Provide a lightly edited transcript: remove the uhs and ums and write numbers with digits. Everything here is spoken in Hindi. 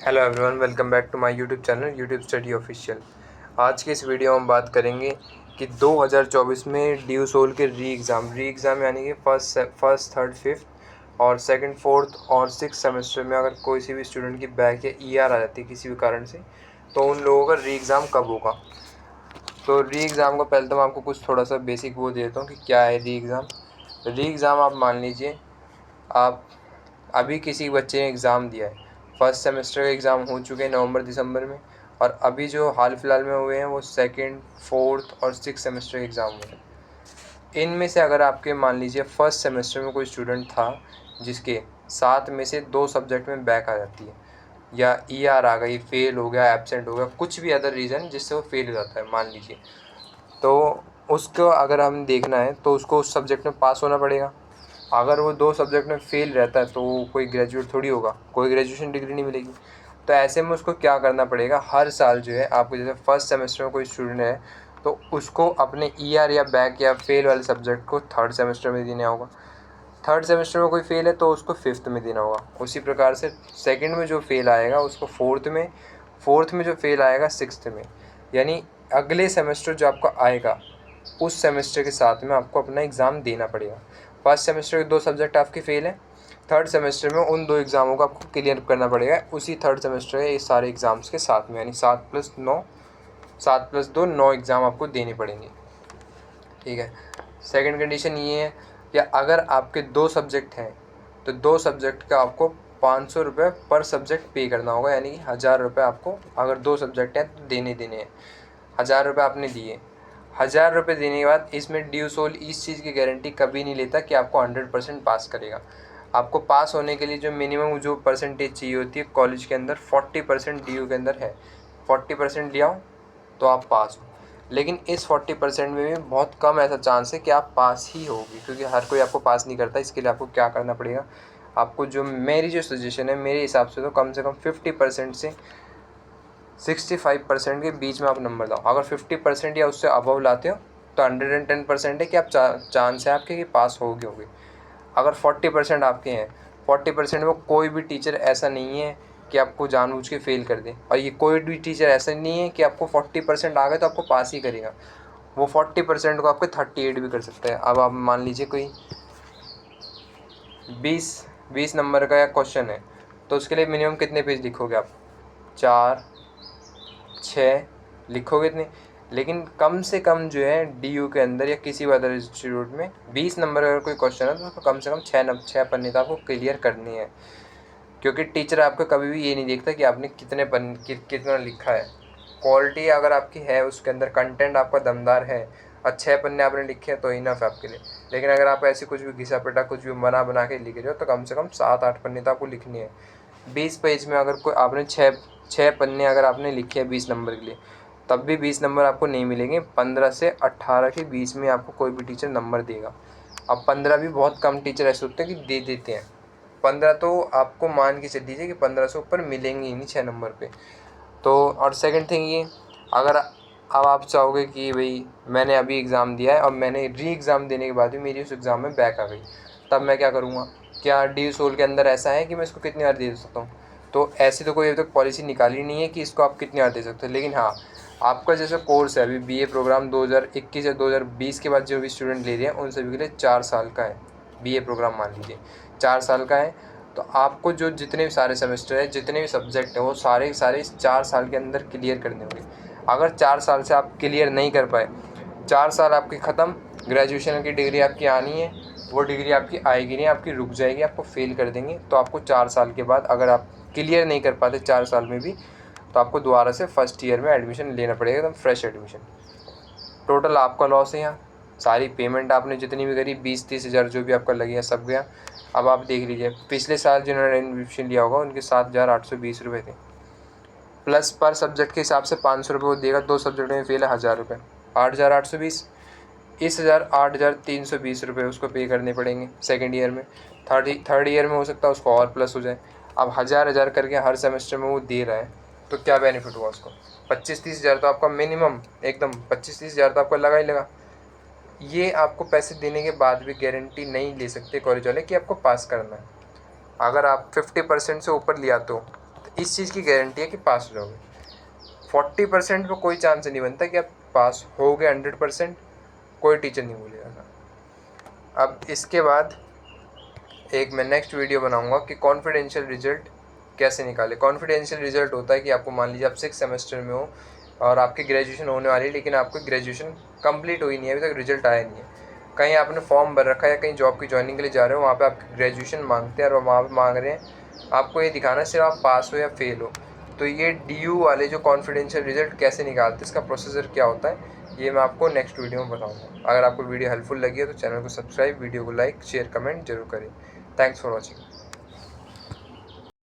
Hello everyone, welcome back to my YouTube channel YouTube study official. आज के इस वीडियो में हम बात करेंगे कि 2024 में ड्यू सोल के री एग्ज़ाम यानी कि फर्स्ट थर्ड फिफ्थ और सेकंड फोर्थ और सिक्स सेमेस्टर में अगर कोई सी भी स्टूडेंट की बैक या ईआर आ जाती है किसी भी कारण से, तो उन लोगों का री एग्ज़ाम कब होगा। तो री एग्ज़ाम को पहले तो मैं आपको कुछ थोड़ा सा बेसिक वो देता हूँ कि क्या है री एग्ज़ाम। री एग्ज़ाम आप मान लीजिए, आप अभी किसी बच्चे ने एग्ज़ाम दिया है, फर्स्ट सेमेस्टर के एग्ज़ाम हो चुके हैं नवंबर दिसंबर में, और अभी जो हाल फिलहाल में हुए हैं वो सेकंड फोर्थ और सिक्स सेमेस्टर के एग्ज़ाम हुए हैं। इनमें से अगर आपके मान लीजिए फर्स्ट सेमेस्टर में कोई स्टूडेंट था जिसके 7 में से 2 सब्जेक्ट में बैक आ जाती है, या ईआर आ गई, फेल हो गया, एब्सेंट हो गया, कुछ भी अदर रीज़न जिससे वो फेल हो जाता है मान लीजिए, तो उसको अगर हम देखना है तो उसको उस सब्जेक्ट में पास होना पड़ेगा। अगर वो 2 सब्जेक्ट में फेल रहता है तो वो कोई ग्रेजुएट थोड़ी होगा, कोई ग्रेजुएशन डिग्री नहीं मिलेगी। तो ऐसे में उसको क्या करना पड़ेगा, हर साल जो है आपको, जैसे फर्स्ट सेमेस्टर में कोई स्टूडेंट है तो उसको अपने ईआर या बैक या फेल वाले सब्जेक्ट को थर्ड सेमेस्टर में देना होगा। थर्ड सेमेस्टर में कोई फेल है तो उसको फिफ्थ में देना होगा। उसी प्रकार से सेकंड में जो फेल आएगा उसको फोर्थ में जो फेल आएगा सिक्स्थ में। यानी अगले सेमेस्टर जो आपका आएगा उस सेमेस्टर के साथ में आपको अपना एग्ज़ाम देना पड़ेगा। फर्स्ट सेमेस्टर के 2 सब्जेक्ट आपके फेल हैं, थर्ड सेमेस्टर में उन 2 एग्ज़ामों को आपको क्लियर करना पड़ेगा उसी थर्ड सेमेस्टर के ये सारे एग्ज़ाम्स के साथ में, यानी 7+2 9 एग्ज़ाम आपको देने पड़ेंगे। ठीक है। सेकंड कंडीशन ये है कि अगर आपके 2 सब्जेक्ट हैं तो 2 सब्जेक्ट का आपको 500 रुपये पर सब्जेक्ट पे करना होगा, यानी कि 1000 रुपये आपको, अगर 2 सब्जेक्ट हैं तो देने हैं। 1000 रुपये आपने दिए। 1000 रुपये देने के बाद इसमें ड्यू सोल इस चीज़ की गारंटी कभी नहीं लेता कि आपको 100% पास करेगा। आपको पास होने के लिए जो मिनिमम जो परसेंटेज चाहिए होती है कॉलेज के अंदर, 40% ड्यू के अंदर है। 40% ले आओ तो आप पास हो। लेकिन इस 40% में भी बहुत कम ऐसा चांस है कि आप पास ही होगी, क्योंकि हर कोई आपको पास नहीं करता। इसके लिए आपको क्या करना पड़ेगा, आपको जो मेरी जो सजेशन है मेरे हिसाब से कम 50% से 65% के बीच में आप नंबर लाओ। अगर 50% या उससे अबव लाते हो तो 110% है कि आप चांस है आपके कि पास होगे। अगर 40% आपके हैं, 40% में कोई भी टीचर ऐसा नहीं है कि आपको जानबूझ के फेल कर दे, और ये कोई भी टीचर ऐसा नहीं है कि आपको 40% आ गए तो आपको पास ही करेगा। वो 40% को आपको 38 भी कर सकता है। अब आप मान लीजिए कोई 20 नंबर का या क्वेश्चन है, तो उसके लिए मिनिमम कितने पेज लिखोगे आप, 4 6 लिखोगे इतने। लेकिन कम से कम जो है डीयू के अंदर या किसी भी अदर इंस्टीट्यूट में 20 नंबर अगर कोई क्वेश्चन है तो उसको कम से कम 6 पन्ने तो आपको क्लियर करनी है, क्योंकि टीचर आपका कभी भी ये नहीं देखता कि आपने कितना लिखा है। क्वालिटी अगर आपकी है, उसके अंदर कंटेंट आपका दमदार है और 6 पन्ने आपने लिखे हैं तो इनफ है आपके लिए। लेकिन अगर आप ऐसे कुछ भी घिसा पिटा कुछ भी बना के लिख रहे हो तो कम से कम 7-8 पन्ने तो आपको लिखनी है। 20 पेज में अगर कोई आपने 6 पन्ने अगर आपने लिखे हैं 20 नंबर के लिए, तब भी 20 नंबर आपको नहीं मिलेंगे। 15 से 18 के बीच में आपको कोई भी टीचर नंबर देगा। अब 15 भी बहुत कम टीचर ऐसे होते हैं कि दे देते हैं। 15 तो आपको मान के चल दीजिए कि 15 से ऊपर मिलेंगे ही नहीं 6 नंबर पे। तो और सेकंड थिंग ये, अगर अब आप चाहोगे कि भाई मैंने अभी एग्ज़ाम दिया है और मैंने री एग्ज़ाम देने के बाद भी मेरी उस एग्ज़ाम में बैक आ गई, तब मैं क्या करूँगा। क्या डी सोल के अंदर ऐसा है कि मैं इसको कितनी बार दे सकता हूँ? तो ऐसी तो कोई अभी तक पॉलिसी निकाली नहीं है कि इसको आप कितनी बार दे सकते हो। लेकिन हाँ, आपका जैसे कोर्स है अभी बीए प्रोग्राम 2021 या 2020 के बाद जो भी स्टूडेंट ले रहे हैं उन सभी के लिए 4 साल का है बीए प्रोग्राम, मान लीजिए 4 साल का है। तो आपको जो जितने भी सारे सेमेस्टर है, जितने भी सब्जेक्ट हैं, वो सारे सारे इस 4 साल के अंदर क्लियर करने होंगे। अगर 4 साल से आप क्लियर नहीं कर पाए, 4 साल आपके ख़त्म, ग्रेजुएशन की डिग्री आपकी आनी है, वो डिग्री आपकी आएगी नहीं, आपकी रुक जाएगी, आपको फेल कर देंगे। तो आपको 4 साल के बाद अगर आप क्लियर नहीं कर पाते 4 साल में भी, तो आपको दोबारा से फर्स्ट ईयर में एडमिशन लेना पड़ेगा, एकदम फ्रेश एडमिशन। टोटल आपका लॉस है यहाँ। सारी पेमेंट आपने जितनी भी करी 20-30 हज़ार जो भी आपका लगे सब गया। अब आप देख लीजिए, पिछले साल जिन्होंने एडमिशन लिया होगा उनके 7,820 रुपये थे, प्लस पर सब्जेक्ट के हिसाब से 500 रुपये वो देगा। 2 सब्जेक्ट में फेल है, 1000 रुपये, 8,820। इस 8,320 रुपये उसको पे करने पड़ेंगे सेकेंड ईयर में। थर्ड ईयर में हो सकता है उसको और प्लस हो जाए। अब 1000 करके हर सेमेस्टर में वो दे रहा है, तो क्या बेनिफिट हुआ उसको। 25-30 हज़ार तो आपका मिनिमम, एकदम 25-30 हज़ार तो आपका लगा ही लगा। ये आपको पैसे देने के बाद भी गारंटी नहीं ले सकते कॉलेज वाले कि आपको पास करना है। अगर आप 50% से ऊपर लिया तो इस चीज़ की गारंटी है कि पास हो जाओगे। 40% पे कोई चांस नहीं बनता कि आप पास हो गए 100%, कोई टीचर नहीं बोलेगा। अब इसके बाद एक मैं नेक्स्ट वीडियो बनाऊंगा कि कॉन्फिडेंशियल रिजल्ट कैसे निकाले। कॉन्फिडेंशियल रिजल्ट होता है कि आपको मान लीजिए आप 6 सेमेस्टर में हो और आपकी ग्रेजुएशन होने वाली है, लेकिन आपकी ग्रेजुएशन कंप्लीट हुई नहीं है, अभी तक रिजल्ट आया नहीं है। कहीं आपने फॉर्म भर रखा है या कहीं जॉब की ज्वाइनिंग के लिए जा रहे हो, वहाँ पे आपकी ग्रेजुएशन मांगते हैं और वहाँ पे मांग रहे हैं आपको ये दिखाना सिर्फ आप पास हो या फेल हो। तो ये DU वाले जो कॉन्फिडेंशियल रिजल्ट कैसे निकालते हैं, इसका प्रोसीजर क्या होता है, ये मैं आपको नेक्स्ट वीडियो में बताऊँगा। अगर आपको वीडियो हेल्पफुल लगी है तो चैनल को सब्सक्राइब, वीडियो को लाइक शेयर कमेंट जरूर करें। Thanks for watching.